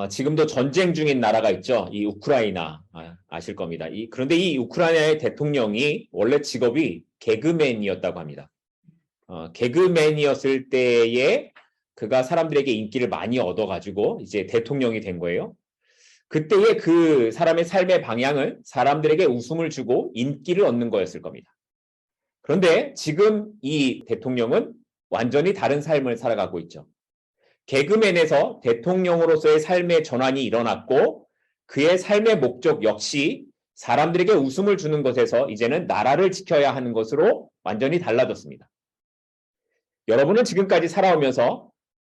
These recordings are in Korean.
지금도 전쟁 중인 나라가 있죠. 이 우크라이나 아실 겁니다. 그런데 이 우크라이나의 대통령이 원래 직업이 개그맨이었다고 합니다. 개그맨이었을 때에 그가 사람들에게 인기를 많이 얻어가지고 이제 대통령이 된 거예요. 그때의 그 사람의 삶의 방향을 사람들에게 웃음을 주고 인기를 얻는 거였을 겁니다. 그런데 지금 이 대통령은 완전히 다른 삶을 살아가고 있죠. 개그맨에서 대통령으로서의 삶의 전환이 일어났고 그의 삶의 목적 역시 사람들에게 웃음을 주는 것에서 이제는 나라를 지켜야 하는 것으로 완전히 달라졌습니다. 여러분은 지금까지 살아오면서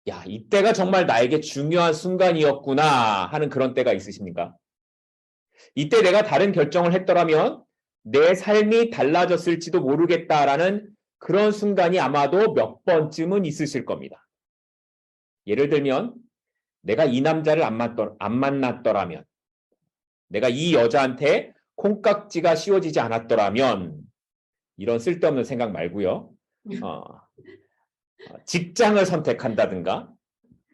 야, 이때가 정말 나에게 중요한 순간이었구나 하는 그런 때가 있으십니까? 이때 내가 다른 결정을 했더라면 내 삶이 달라졌을지도 모르겠다라는 그런 순간이 아마도 몇 번쯤은 있으실 겁니다. 예를 들면 내가 이 남자를 안 만났더라면, 내가 이 여자한테 콩깍지가 씌워지지 않았더라면, 이런 쓸데없는 생각 말고요. 직장을 선택한다든가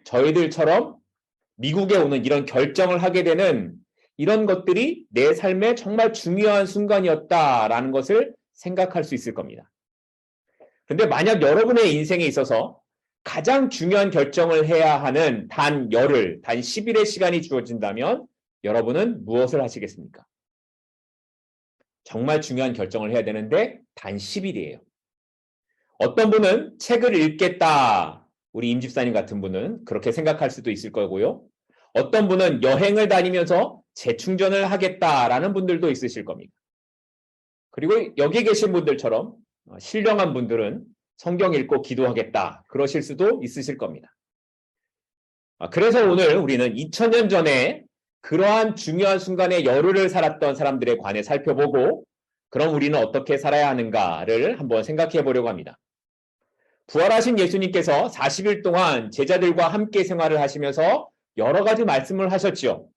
저희들처럼 미국에 오는 이런 결정을 하게 되는 이런 것들이 내 삶에 정말 중요한 순간이었다라는 것을 생각할 수 있을 겁니다. 그런데 만약 여러분의 인생에 있어서 가장 중요한 결정을 해야 하는 단 10일의 시간이 주어진다면 여러분은 무엇을 하시겠습니까? 정말 중요한 결정을 해야 되는데 단 10일이에요. 어떤 분은 책을 읽겠다. 우리 임 집사님 같은 분은 그렇게 생각할 수도 있을 거고요. 어떤 분은 여행을 다니면서 재충전을 하겠다라는 분들도 있으실 겁니다. 그리고 여기 계신 분들처럼 신령한 분들은 성경 읽고 기도하겠다. 그러실 수도 있으실 겁니다. 그래서 오늘 우리는 2000년 전에 그러한 중요한 순간에 열흘을 살았던 사람들에 관해 살펴보고 그럼 우리는 어떻게 살아야 하는가를 한번 생각해 보려고 합니다. 부활하신 예수님께서 40일 동안 제자들과 함께 생활을 하시면서 여러 가지 말씀을 하셨지요.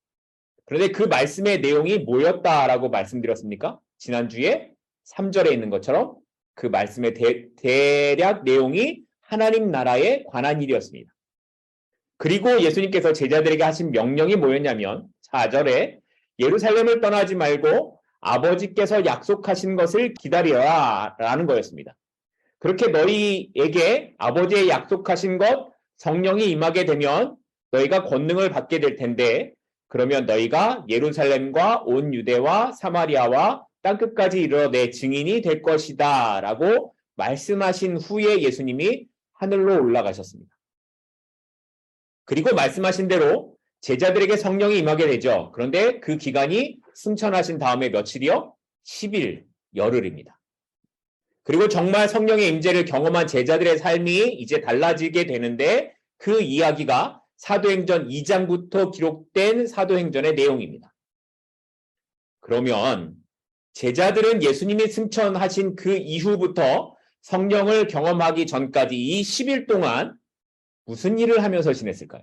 그런데 그 말씀의 내용이 뭐였다라고 말씀드렸습니까? 지난주에 3절에 있는 것처럼 그 말씀의 대략 내용이 하나님 나라에 관한 일이었습니다. 그리고 예수님께서 제자들에게 하신 명령이 뭐였냐면 4절에 예루살렘을 떠나지 말고 아버지께서 약속하신 것을 기다려라 라는 거였습니다. 그렇게 너희에게 아버지의 약속하신 것 성령이 임하게 되면 너희가 권능을 받게 될 텐데 그러면 너희가 예루살렘과 온 유대와 사마리아와 땅끝까지 이르러 내 증인이 될 것이다 라고 말씀하신 후에 예수님이 하늘로 올라가셨습니다. 그리고 말씀하신 대로 제자들에게 성령이 임하게 되죠. 그런데 그 기간이 승천하신 다음에 며칠이요? 10일, 열흘입니다. 그리고 정말 성령의 임재를 경험한 제자들의 삶이 이제 달라지게 되는데 그 이야기가 사도행전 2장부터 기록된 사도행전의 내용입니다. 그러면 제자들은 예수님이 승천하신 그 이후부터 성령을 경험하기 전까지 이 10일 동안 무슨 일을 하면서 지냈을까요?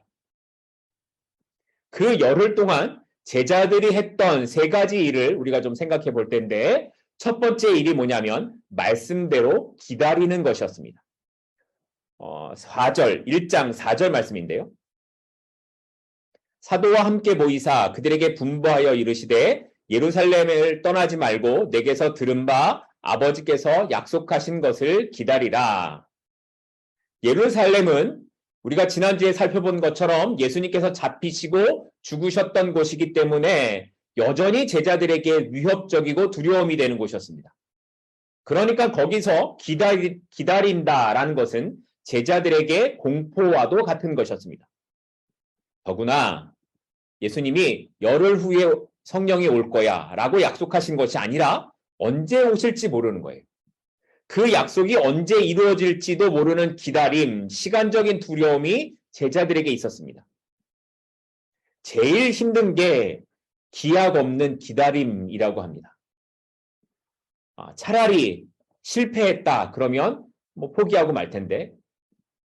그 열흘 동안 제자들이 했던 세 가지 일을 우리가 좀 생각해 볼 텐데 첫 번째 일이 뭐냐면 말씀대로 기다리는 것이었습니다. 1장 4절 말씀인데요. 사도와 함께 모이사 그들에게 분부하여 이르시되 예루살렘을 떠나지 말고 내게서 들은 바 아버지께서 약속하신 것을 기다리라. 예루살렘은 우리가 지난주에 살펴본 것처럼 예수님께서 잡히시고 죽으셨던 곳이기 때문에 여전히 제자들에게 위협적이고 두려움이 되는 곳이었습니다. 그러니까 거기서 기다린다라는 것은 제자들에게 공포와도 같은 것이었습니다. 더구나 예수님이 열흘 후에 성령이 올 거야 라고 약속하신 것이 아니라 언제 오실지 모르는 거예요. 그 약속이 언제 이루어질지도 모르는 기다림, 시간적인 두려움이 제자들에게 있었습니다. 제일 힘든 게 기약 없는 기다림이라고 합니다. 차라리 실패했다 그러면 포기하고 말 텐데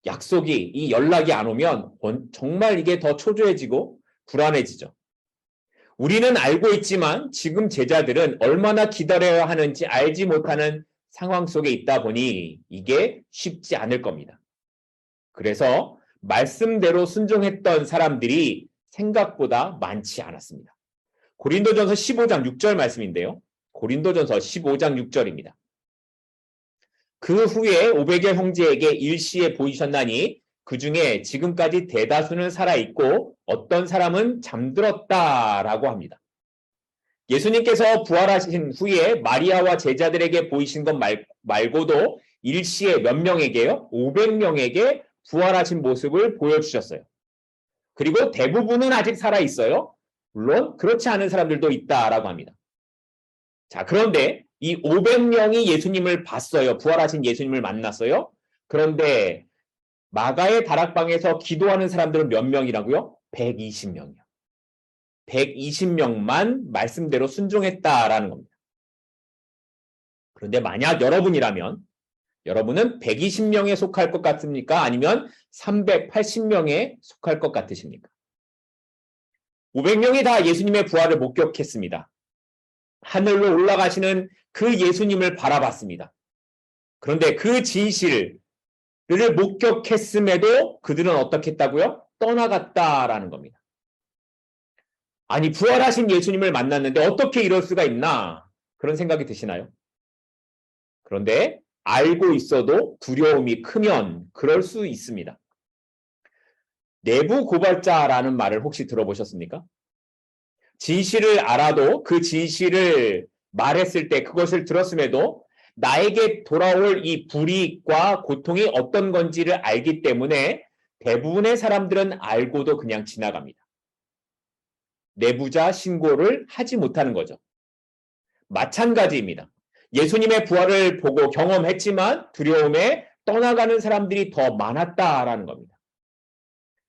약속이 이 연락이 안 오면 정말 이게 더 초조해지고 불안해지죠. 우리는 알고 있지만 지금 제자들은 얼마나 기다려야 하는지 알지 못하는 상황 속에 있다 보니 이게 쉽지 않을 겁니다. 그래서 말씀대로 순종했던 사람들이 생각보다 많지 않았습니다. 고린도전서 15장 6절 말씀인데요. 고린도전서 15장 6절입니다. 그 후에 500여 형제에게 일시에 보이셨나니 그 중에 지금까지 대다수는 살아있고 어떤 사람은 잠들었다라고 합니다. 예수님께서 부활하신 후에 마리아와 제자들에게 보이신 것 말고도 일시에 몇 명에게요? 500명에게 부활하신 모습을 보여주셨어요. 그리고 대부분은 아직 살아있어요. 물론 그렇지 않은 사람들도 있다라고 합니다. 자, 그런데 이 500명이 예수님을 봤어요. 부활하신 예수님을 만났어요. 그런데 마가의 다락방에서 기도하는 사람들은 몇 명이라고요? 120명이요. 120명만 말씀대로 순종했다라는 겁니다. 그런데 만약 여러분이라면 여러분은 120명에 속할 것 같습니까? 아니면 380명에 속할 것 같으십니까? 500명이 다 예수님의 부활을 목격했습니다. 하늘로 올라가시는 그 예수님을 바라봤습니다. 그런데 그 진실을 목격했음에도 그들은 어떻게 했다고요? 떠나갔다라는 겁니다. 아니, 부활하신 예수님을 만났는데 어떻게 이럴 수가 있나? 그런 생각이 드시나요? 그런데 알고 있어도 두려움이 크면 그럴 수 있습니다. 내부 고발자라는 말을 혹시 들어보셨습니까? 진실을 알아도 그 진실을 말했을 때 그것을 들었음에도 나에게 돌아올 이 불이익과 고통이 어떤 건지를 알기 때문에 대부분의 사람들은 알고도 그냥 지나갑니다. 내부자 신고를 하지 못하는 거죠. 마찬가지입니다. 예수님의 부활을 보고 경험했지만 두려움에 떠나가는 사람들이 더 많았다라는 겁니다.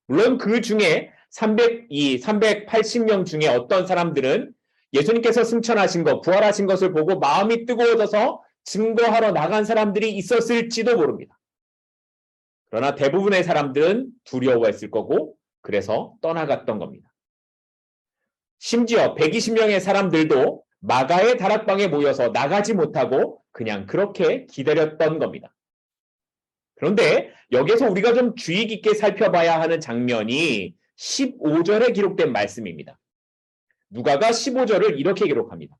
물론 그 중에 380명 중에 어떤 사람들은 예수님께서 승천하신 것, 부활하신 것을 보고 마음이 뜨거워져서 증거하러 나간 사람들이 있었을지도 모릅니다. 그러나 대부분의 사람들은 두려워했을 거고 그래서 떠나갔던 겁니다. 심지어 120명의 사람들도 마가의 다락방에 모여서 나가지 못하고 그냥 그렇게 기다렸던 겁니다. 그런데 여기서 우리가 좀 주의 깊게 살펴봐야 하는 장면이 15절에 기록된 말씀입니다. 누가가 15절을 이렇게 기록합니다.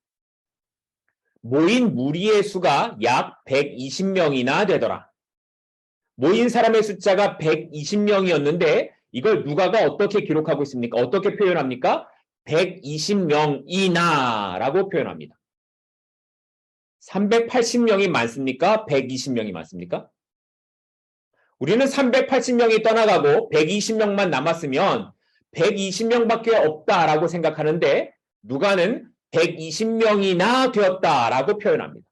모인 무리의 수가 약 120명이나 되더라. 모인 사람의 숫자가 120명이었는데 이걸 누가가 어떻게 기록하고 있습니까? 어떻게 표현합니까? 120명이나 라고 표현합니다. 380명이 많습니까? 120명이 많습니까? 우리는 380명이 떠나가고 120명만 남았으면 120명밖에 없다라고 생각하는데 누가는 120명이나 되었다라고 표현합니다.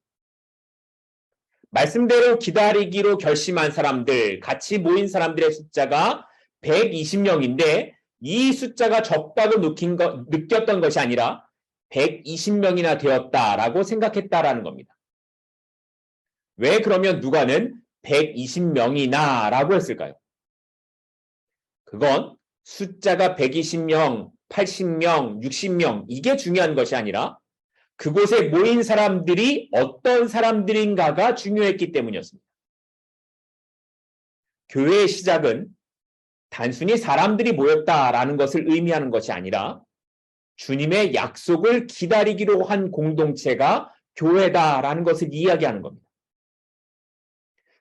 말씀대로 기다리기로 결심한 사람들, 같이 모인 사람들의 숫자가 120명인데 이 숫자가 적다고 느꼈던 것이 아니라 120명이나 되었다라고 생각했다라는 겁니다. 왜 그러면 누가는 120명이나 라고 했을까요? 그건 숫자가 120명, 80명, 60명 이게 중요한 것이 아니라 그곳에 모인 사람들이 어떤 사람들인가가 중요했기 때문이었습니다. 교회의 시작은 단순히 사람들이 모였다라는 것을 의미하는 것이 아니라 주님의 약속을 기다리기로 한 공동체가 교회다라는 것을 이야기하는 겁니다.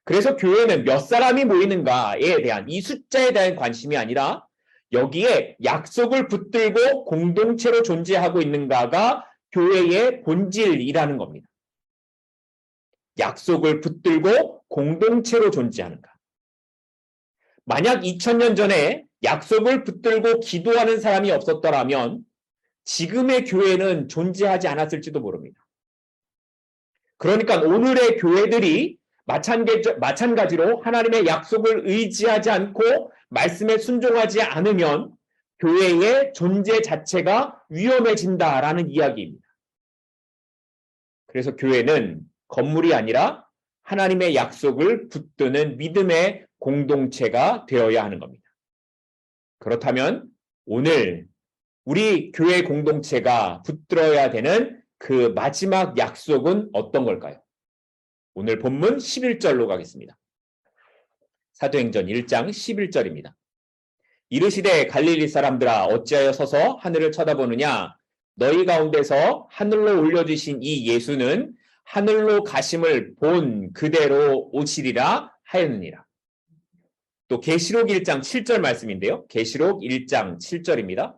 그래서 교회는 몇 사람이 모이는가에 대한 이 숫자에 대한 관심이 아니라 여기에 약속을 붙들고 공동체로 존재하고 있는가가 교회의 본질이라는 겁니다. 약속을 붙들고 공동체로 존재하는가. 만약 2000년 전에 약속을 붙들고 기도하는 사람이 없었더라면 지금의 교회는 존재하지 않았을지도 모릅니다. 그러니까 오늘의 교회들이 마찬가지로 하나님의 약속을 의지하지 않고 말씀에 순종하지 않으면 교회의 존재 자체가 위험해진다라는 이야기입니다. 그래서 교회는 건물이 아니라 하나님의 약속을 붙드는 믿음의 공동체가 되어야 하는 겁니다. 그렇다면 오늘 우리 교회 공동체가 붙들어야 되는 그 마지막 약속은 어떤 걸까요? 오늘 본문 11절로 가겠습니다. 사도행전 1장 11절입니다. 이르시되 갈릴리 사람들아 어찌하여 서서 하늘을 쳐다보느냐 너희 가운데서 하늘로 올려주신 이 예수는 하늘로 가심을 본 그대로 오시리라 하였느니라. 또 계시록 1장 7절 말씀인데요. 계시록 1장 7절입니다.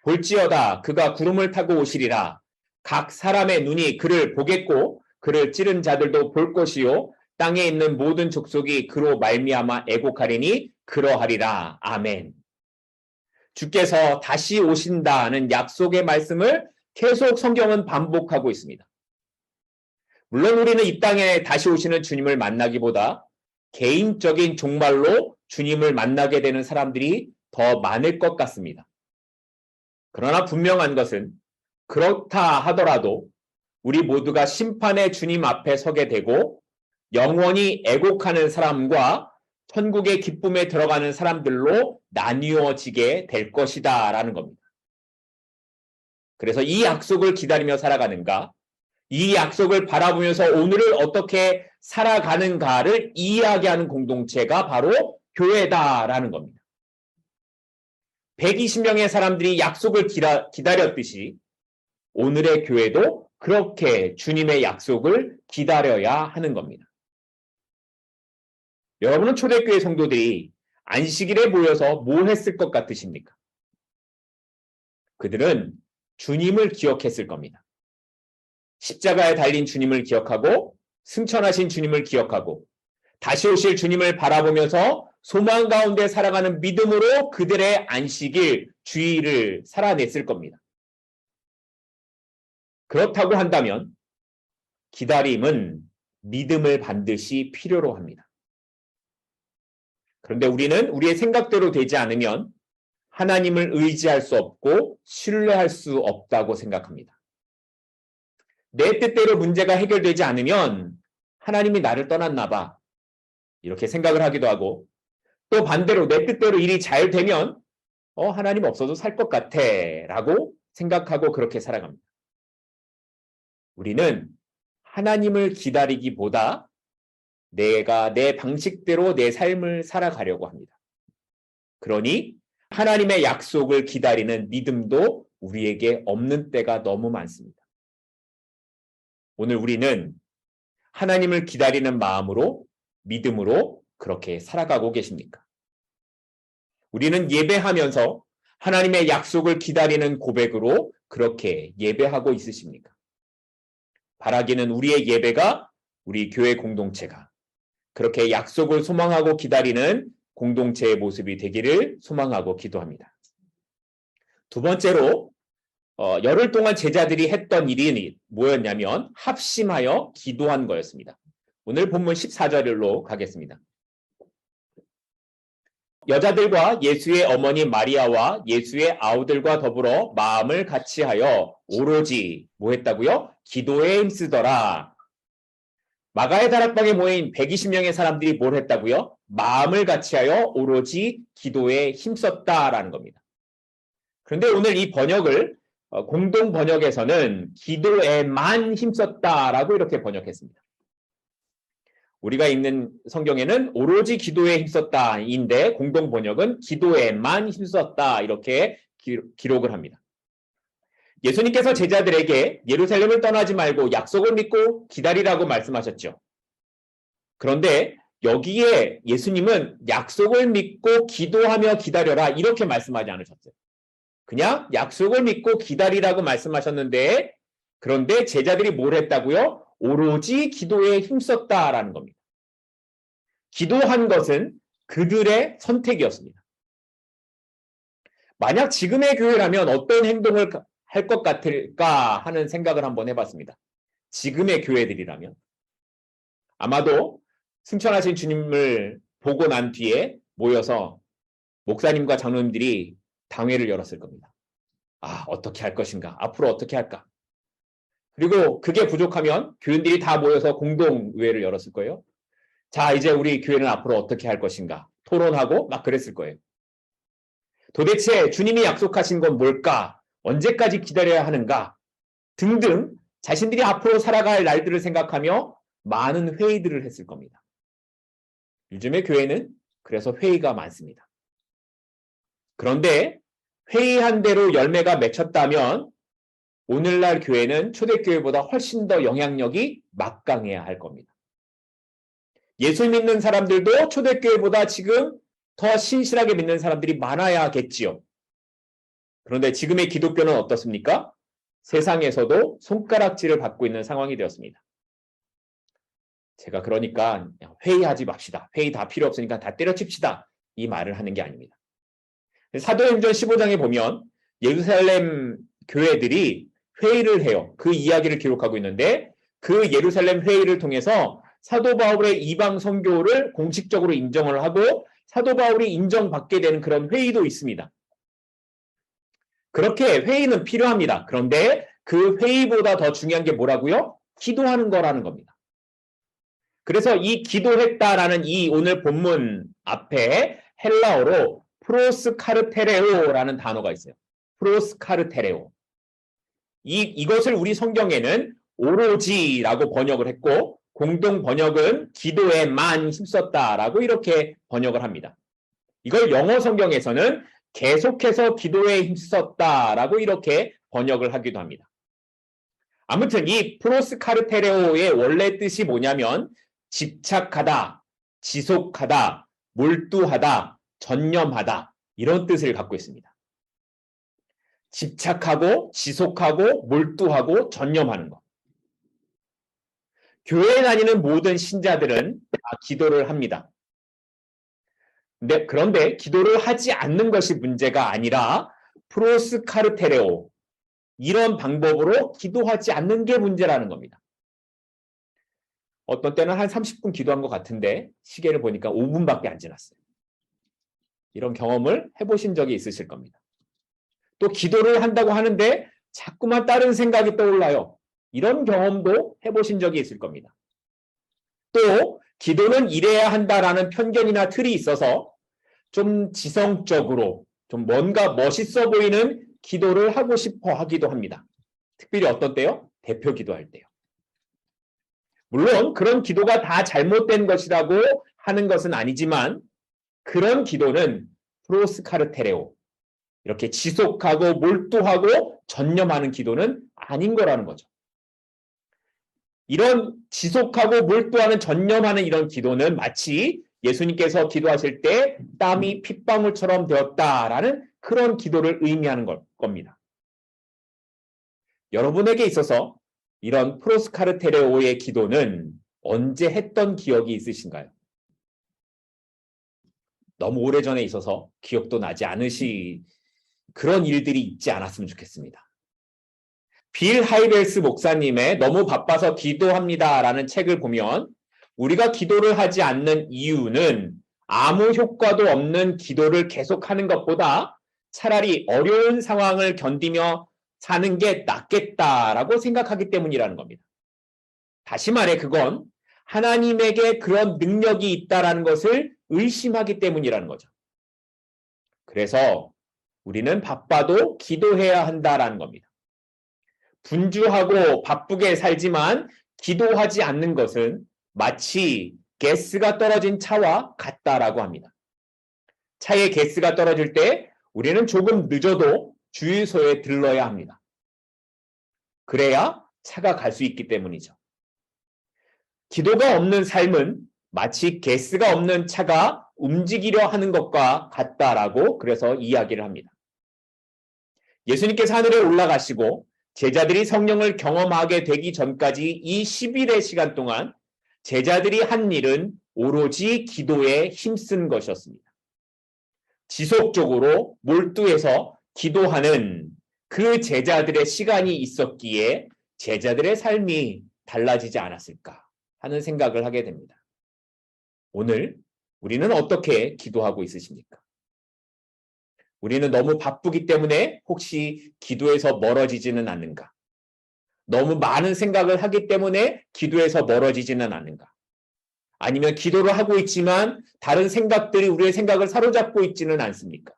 볼지어다 그가 구름을 타고 오시리라. 각 사람의 눈이 그를 보겠고 그를 찌른 자들도 볼 것이요 땅에 있는 모든 족속이 그로 말미암아 애곡하리니 그러하리라. 아멘. 주께서 다시 오신다는 약속의 말씀을 계속 성경은 반복하고 있습니다. 물론 우리는 이 땅에 다시 오시는 주님을 만나기보다 개인적인 종말로 주님을 만나게 되는 사람들이 더 많을 것 같습니다. 그러나 분명한 것은 그렇다 하더라도 우리 모두가 심판의 주님 앞에 서게 되고 영원히 애곡하는 사람과 천국의 기쁨에 들어가는 사람들로 나뉘어지게 될 것이다 라는 겁니다. 그래서 이 약속을 기다리며 살아가는가, 이 약속을 바라보면서 오늘을 어떻게 살아가는가를 이야기하는 공동체가 바로 교회다라는 겁니다. 120명의 사람들이 약속을 기다렸듯이 오늘의 교회도 그렇게 주님의 약속을 기다려야 하는 겁니다. 여러분은 초대교회 성도들이 안식일에 모여서 뭘 했을 것 같으십니까? 그들은 주님을 기억했을 겁니다. 십자가에 달린 주님을 기억하고 승천하신 주님을 기억하고 다시 오실 주님을 바라보면서 소망 가운데 살아가는 믿음으로 그들의 안식일, 주일을 살아냈을 겁니다. 그렇다고 한다면 기다림은 믿음을 반드시 필요로 합니다. 그런데 우리는 우리의 생각대로 되지 않으면 하나님을 의지할 수 없고 신뢰할 수 없다고 생각합니다. 내 뜻대로 문제가 해결되지 않으면 하나님이 나를 떠났나 봐 이렇게 생각을 하기도 하고 또 반대로 내 뜻대로 일이 잘 되면 하나님 없어도 살 것 같아 라고 생각하고 그렇게 살아갑니다. 우리는 하나님을 기다리기보다 내가 내 방식대로 내 삶을 살아가려고 합니다. 그러니 하나님의 약속을 기다리는 믿음도 우리에게 없는 때가 너무 많습니다. 오늘 우리는 하나님을 기다리는 마음으로 믿음으로 그렇게 살아가고 계십니까? 우리는 예배하면서 하나님의 약속을 기다리는 고백으로 그렇게 예배하고 있으십니까? 바라기는 우리의 예배가 우리 교회 공동체가 그렇게 약속을 소망하고 기다리는 공동체의 모습이 되기를 소망하고 기도합니다. 두 번째로 열흘 동안 제자들이 했던 일이 뭐였냐면 합심하여 기도한 거였습니다. 오늘 본문 14절로 가겠습니다. 여자들과 예수의 어머니 마리아와 예수의 아우들과 더불어 마음을 같이하여 오로지 뭐 했다고요? 기도에 힘쓰더라. 마가의 다락방에 모인 120명의 사람들이 뭘 했다고요? 마음을 같이하여 오로지 기도에 힘썼다라는 겁니다. 그런데 오늘 이 번역을 공동 번역에서는 기도에만 힘썼다라고 이렇게 번역했습니다. 우리가 읽는 성경에는 오로지 기도에 힘썼다인데 공동 번역은 기도에만 힘썼다 이렇게 기록을 합니다. 예수님께서 제자들에게 예루살렘을 떠나지 말고 약속을 믿고 기다리라고 말씀하셨죠. 그런데 여기에 예수님은 약속을 믿고 기도하며 기다려라 이렇게 말씀하지 않으셨어요. 그냥 약속을 믿고 기다리라고 말씀하셨는데 그런데 제자들이 뭘 했다고요? 오로지 기도에 힘썼다라는 겁니다. 기도한 것은 그들의 선택이었습니다. 만약 지금의 교회라면 어떤 행동을 할 것 같을까 하는 생각을 한번 해봤습니다. 지금의 교회들이라면 아마도 승천하신 주님을 보고 난 뒤에 모여서 목사님과 장로님들이 당회를 열었을 겁니다. 어떻게 할 것인가? 앞으로 어떻게 할까? 그리고 그게 부족하면 교인들이 다 모여서 공동의회를 열었을 거예요. 자, 이제 우리 교회는 앞으로 어떻게 할 것인가? 토론하고 막 그랬을 거예요. 도대체 주님이 약속하신 건 뭘까? 언제까지 기다려야 하는가? 등등 자신들이 앞으로 살아갈 날들을 생각하며 많은 회의들을 했을 겁니다. 요즘의 교회는 그래서 회의가 많습니다. 그런데 회의한 대로 열매가 맺혔다면 오늘날 교회는 초대교회보다 훨씬 더 영향력이 막강해야 할 겁니다. 예수 믿는 사람들도 초대교회보다 지금 더 신실하게 믿는 사람들이 많아야겠지요. 그런데 지금의 기독교는 어떻습니까? 세상에서도 손가락질을 받고 있는 상황이 되었습니다. 제가 그러니까 회의하지 맙시다. 회의 다 필요 없으니까 다 때려칩시다. 이 말을 하는 게 아닙니다. 사도행전 15장에 보면 예루살렘 교회들이 회의를 해요. 그 이야기를 기록하고 있는데 그 예루살렘 회의를 통해서 사도 바울의 이방 선교를 공식적으로 인정을 하고 사도 바울이 인정받게 되는 그런 회의도 있습니다. 그렇게 회의는 필요합니다. 그런데 그 회의보다 더 중요한 게 뭐라고요? 기도하는 거라는 겁니다. 그래서 이 기도했다라는 이 오늘 본문 앞에 헬라어로 프로스카르테레오라는 단어가 있어요. 프로스카르테레오. 이것을 우리 성경에는 오로지라고 번역을 했고 공동 번역은 기도에만 힘썼다라고 이렇게 번역을 합니다. 이걸 영어 성경에서는 계속해서 기도에 힘썼다라고 이렇게 번역을 하기도 합니다. 아무튼 이 프로스카르테레오의 원래 뜻이 뭐냐면 집착하다, 지속하다, 몰두하다, 전념하다 이런 뜻을 갖고 있습니다. 집착하고 지속하고 몰두하고 전념하는 것. 교회에 다니는 모든 신자들은 다 기도를 합니다. 그런데 기도를 하지 않는 것이 문제가 아니라 프로스카르테레오 이런 방법으로 기도하지 않는 게 문제라는 겁니다. 어떤 때는 한 30분 기도한 것 같은데 시계를 보니까 5분밖에 안 지났어요. 이런 경험을 해보신 적이 있으실 겁니다. 또 기도를 한다고 하는데 자꾸만 다른 생각이 떠올라요. 이런 경험도 해보신 적이 있을 겁니다. 또 기도는 이래야 한다라는 편견이나 틀이 있어서 좀 지성적으로 좀 뭔가 멋있어 보이는 기도를 하고 싶어 하기도 합니다. 특별히 어떤 때요? 대표 기도할 때요. 물론 그런 기도가 다 잘못된 것이라고 하는 것은 아니지만 그런 기도는 프로스카르테레오 이렇게 지속하고 몰두하고 전념하는 기도는 아닌 거라는 거죠. 이런 지속하고 몰두하는 전념하는 이런 기도는 마치 예수님께서 기도하실 때 땀이 핏방울처럼 되었다라는 그런 기도를 의미하는 겁니다. 여러분에게 있어서 이런 프로스카르테레오의 기도는 언제 했던 기억이 있으신가요? 너무 오래전에 있어서 기억도 나지 않으시 그런 일들이 있지 않았으면 좋겠습니다. 빌 하이벨스 목사님의 너무 바빠서 기도합니다라는 책을 보면 우리가 기도를 하지 않는 이유는 아무 효과도 없는 기도를 계속하는 것보다 차라리 어려운 상황을 견디며 사는 게 낫겠다라고 생각하기 때문이라는 겁니다. 다시 말해 그건 하나님에게 그런 능력이 있다라는 것을 의심하기 때문이라는 거죠. 그래서 우리는 바빠도 기도해야 한다라는 겁니다. 분주하고 바쁘게 살지만 기도하지 않는 것은 마치 가스가 떨어진 차와 같다라고 합니다. 차에 가스가 떨어질 때 우리는 조금 늦어도 주유소에 들러야 합니다. 그래야 차가 갈 수 있기 때문이죠. 기도가 없는 삶은 마치 가스가 없는 차가 움직이려 하는 것과 같다라고 그래서 이야기를 합니다. 예수님께서 하늘에 올라가시고 제자들이 성령을 경험하게 되기 전까지 이 10일의 시간 동안 제자들이 한 일은 오로지 기도에 힘쓴 것이었습니다. 지속적으로 몰두해서 기도하는 그 제자들의 시간이 있었기에 제자들의 삶이 달라지지 않았을까 하는 생각을 하게 됩니다. 오늘 우리는 어떻게 기도하고 있으십니까? 우리는 너무 바쁘기 때문에 혹시 기도에서 멀어지지는 않는가? 너무 많은 생각을 하기 때문에 기도에서 멀어지지는 않는가? 아니면 기도를 하고 있지만 다른 생각들이 우리의 생각을 사로잡고 있지는 않습니까?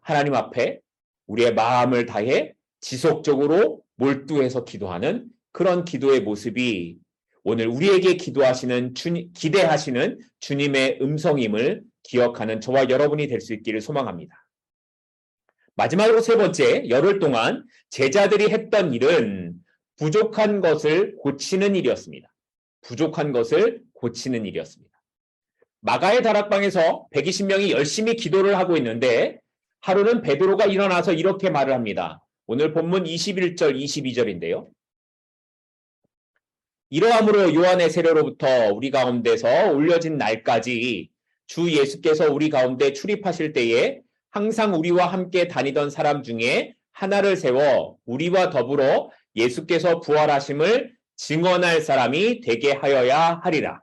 하나님 앞에 우리의 마음을 다해 지속적으로 몰두해서 기도하는 그런 기도의 모습이 오늘 우리에게 기대하시는 주님의 음성임을 기억하는 저와 여러분이 될 수 있기를 소망합니다. 마지막으로 세 번째, 열흘 동안 제자들이 했던 일은 부족한 것을 고치는 일이었습니다. 부족한 것을 고치는 일이었습니다. 마가의 다락방에서 120명이 열심히 기도를 하고 있는데 하루는 베드로가 일어나서 이렇게 말을 합니다. 오늘 본문 21절, 22절인데요. 이러함으로 요한의 세례로부터 우리 가운데서 올려진 날까지 주 예수께서 우리 가운데 출입하실 때에 항상 우리와 함께 다니던 사람 중에 하나를 세워 우리와 더불어 예수께서 부활하심을 증언할 사람이 되게 하여야 하리라.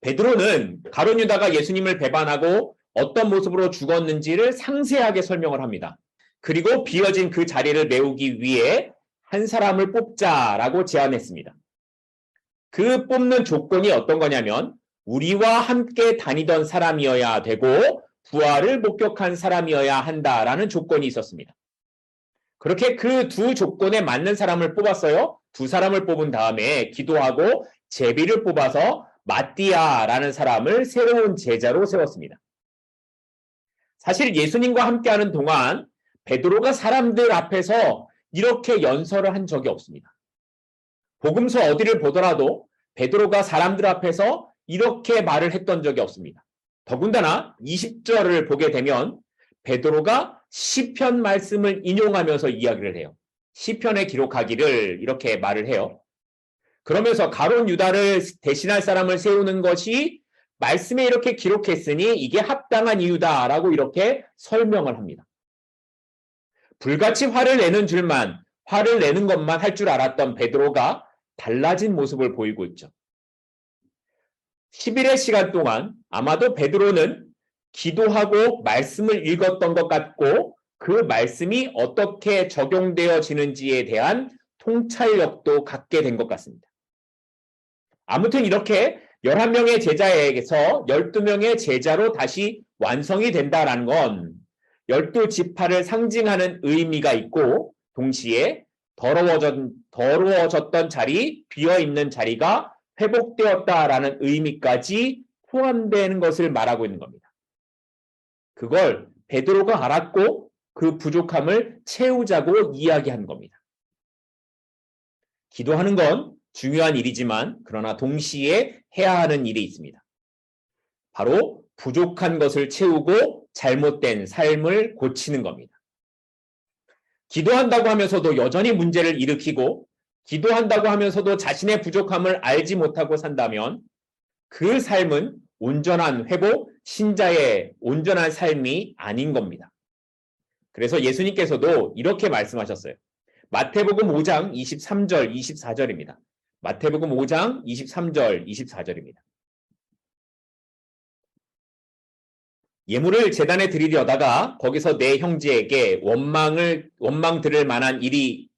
베드로는 가룟 유다가 예수님을 배반하고 어떤 모습으로 죽었는지를 상세하게 설명을 합니다. 그리고 비어진 그 자리를 메우기 위해 한 사람을 뽑자라고 제안했습니다. 그 뽑는 조건이 어떤 거냐면 우리와 함께 다니던 사람이어야 되고 부활을 목격한 사람이어야 한다라는 조건이 있었습니다. 그렇게 그 두 조건에 맞는 사람을 뽑았어요. 두 사람을 뽑은 다음에 기도하고 제비를 뽑아서 마띠아라는 사람을 새로운 제자로 세웠습니다. 사실 예수님과 함께하는 동안 베드로가 사람들 앞에서 이렇게 연설을 한 적이 없습니다. 복음서 어디를 보더라도 베드로가 사람들 앞에서 이렇게 말을 했던 적이 없습니다. 더군다나 20절을 보게 되면 베드로가 시편 말씀을 인용하면서 이야기를 해요. 시편에 기록하기를 이렇게 말을 해요. 그러면서 가룟 유다를 대신할 사람을 세우는 것이 말씀에 이렇게 기록했으니 이게 합당한 이유다라고 이렇게 설명을 합니다. 불같이 화를 내는 것만 할 줄 알았던 베드로가 달라진 모습을 보이고 있죠. 10일의 시간 동안 아마도 베드로는 기도하고 말씀을 읽었던 것 같고 그 말씀이 어떻게 적용되어지는지에 대한 통찰력도 갖게 된 것 같습니다. 아무튼 이렇게 11명의 제자에게서 12명의 제자로 다시 완성이 된다는 건 12지파를 상징하는 의미가 있고 동시에 더러워졌던 자리, 비어있는 자리가 회복되었다라는 의미까지 포함되는 것을 말하고 있는 겁니다. 그걸 베드로가 알았고 그 부족함을 채우자고 이야기한 겁니다. 기도하는 건 중요한 일이지만 그러나 동시에 해야 하는 일이 있습니다. 바로 부족한 것을 채우고 잘못된 삶을 고치는 겁니다. 기도한다고 하면서도 여전히 문제를 일으키고 기도한다고 하면서도 자신의 부족함을 알지 못하고 산다면 그 삶은 온전한 회복, 신자의 온전한 삶이 아닌 겁니다. 그래서 예수님께서도 이렇게 말씀하셨어요. 마태복음 5장 23절, 24절입니다. 마태복음 5장 23절, 24절입니다. 예물을 제단에 드리려다가 거기서 내 형제에게 원망 들을 만한 일이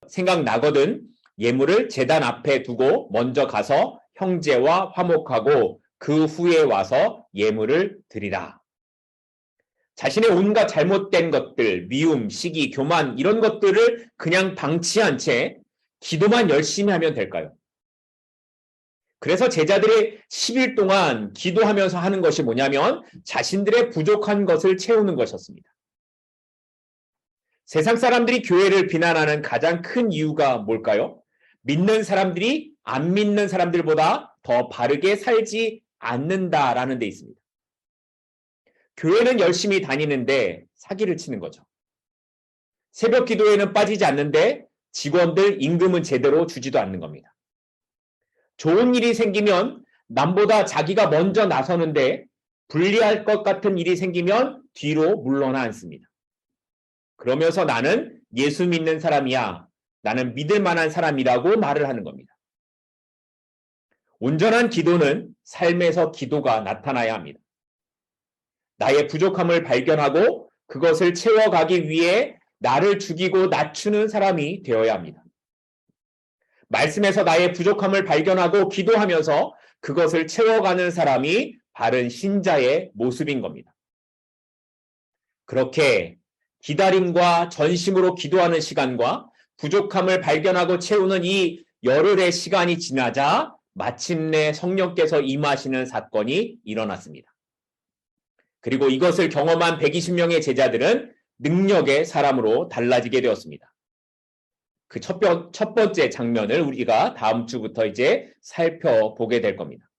생각나거든 예물을 제단 앞에 두고 먼저 가서 형제와 화목하고 그 후에 와서 예물을 드리라. 자신의 온갖 잘못된 것들, 미움, 시기, 교만 이런 것들을 그냥 방치한 채 기도만 열심히 하면 될까요? 그래서 제자들이 10일 동안 기도하면서 하는 것이 뭐냐면 자신들의 부족한 것을 채우는 것이었습니다. 세상 사람들이 교회를 비난하는 가장 큰 이유가 뭘까요? 믿는 사람들이 안 믿는 사람들보다 더 바르게 살지 않는다라는 데 있습니다. 교회는 열심히 다니는데 사기를 치는 거죠. 새벽 기도에는 빠지지 않는데 직원들 임금은 제대로 주지도 않는 겁니다. 좋은 일이 생기면 남보다 자기가 먼저 나서는데 불리할 것 같은 일이 생기면 뒤로 물러나 앉습니다. 그러면서 나는 예수 믿는 사람이야. 나는 믿을 만한 사람이라고 말을 하는 겁니다. 온전한 기도는 삶에서 기도가 나타나야 합니다. 나의 부족함을 발견하고 그것을 채워가기 위해 나를 죽이고 낮추는 사람이 되어야 합니다. 말씀에서 나의 부족함을 발견하고 기도하면서 그것을 채워가는 사람이 바른 신자의 모습인 겁니다. 그렇게 기다림과 전심으로 기도하는 시간과 부족함을 발견하고 채우는 이 열흘의 시간이 지나자 마침내 성령께서 임하시는 사건이 일어났습니다. 그리고 이것을 경험한 120명의 제자들은 능력의 사람으로 달라지게 되었습니다. 그 첫 번째 장면을 우리가 다음 주부터 이제 살펴보게 될 겁니다.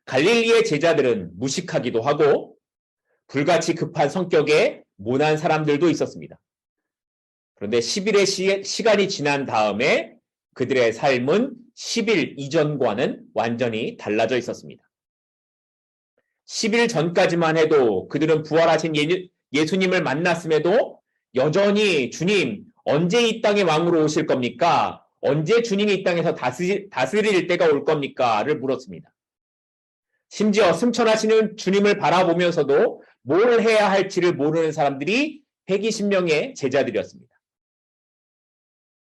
갈릴리의 제자들은 무식하기도 하고 불같이 급한 성격의 모난 사람들도 있었습니다. 그런데 10일의 시간이 지난 다음에 그들의 삶은 10일 이전과는 완전히 달라져 있었습니다. 10일 전까지만 해도 그들은 부활하신 예수님을 만났음에도 여전히 주님, 언제 이 땅의 왕으로 오실 겁니까? 언제 주님이 이 땅에서 다스릴 때가 올 겁니까? 를 물었습니다. 심지어 승천하시는 주님을 바라보면서도 뭘 해야 할지를 모르는 사람들이 120명의 제자들이었습니다.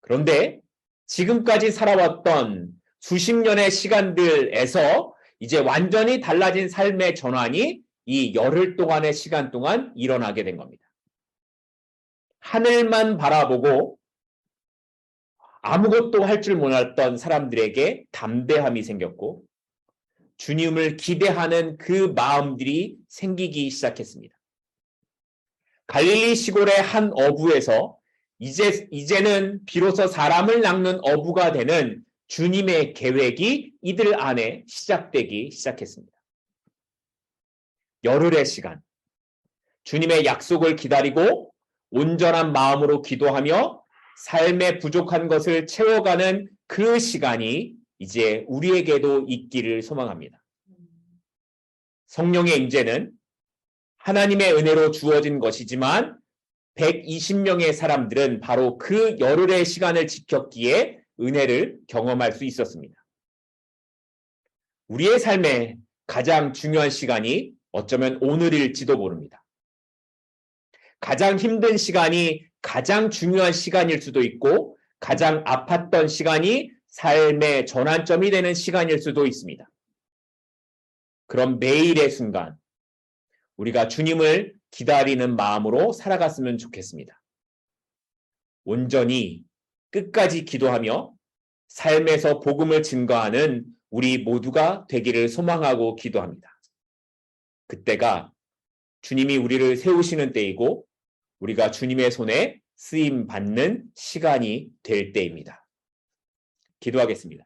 그런데 지금까지 살아왔던 수십 년의 시간들에서 이제 완전히 달라진 삶의 전환이 이 열흘 동안의 시간 동안 일어나게 된 겁니다. 하늘만 바라보고 아무것도 할 줄 몰랐던 사람들에게 담대함이 생겼고 주님을 기대하는 그 마음들이 생기기 시작했습니다. 갈릴리 시골의 한 어부에서 이제는 비로소 사람을 낚는 어부가 되는 주님의 계획이 이들 안에 시작되기 시작했습니다. 열흘의 시간, 주님의 약속을 기다리고 온전한 마음으로 기도하며 삶에 부족한 것을 채워가는 그 시간이 이제 우리에게도 있기를 소망합니다. 성령의 임재는 하나님의 은혜로 주어진 것이지만 120명의 사람들은 바로 그 열흘의 시간을 지켰기에 은혜를 경험할 수 있었습니다. 우리의 삶에 가장 중요한 시간이 어쩌면 오늘일지도 모릅니다. 가장 힘든 시간이 가장 중요한 시간일 수도 있고 가장 아팠던 시간이 삶의 전환점이 되는 시간일 수도 있습니다. 그럼 매일의 순간 우리가 주님을 기다리는 마음으로 살아갔으면 좋겠습니다. 온전히 끝까지 기도하며 삶에서 복음을 증거하는 우리 모두가 되기를 소망하고 기도합니다. 그때가 주님이 우리를 세우시는 때이고 우리가 주님의 손에 쓰임 받는 시간이 될 때입니다. 기도하겠습니다.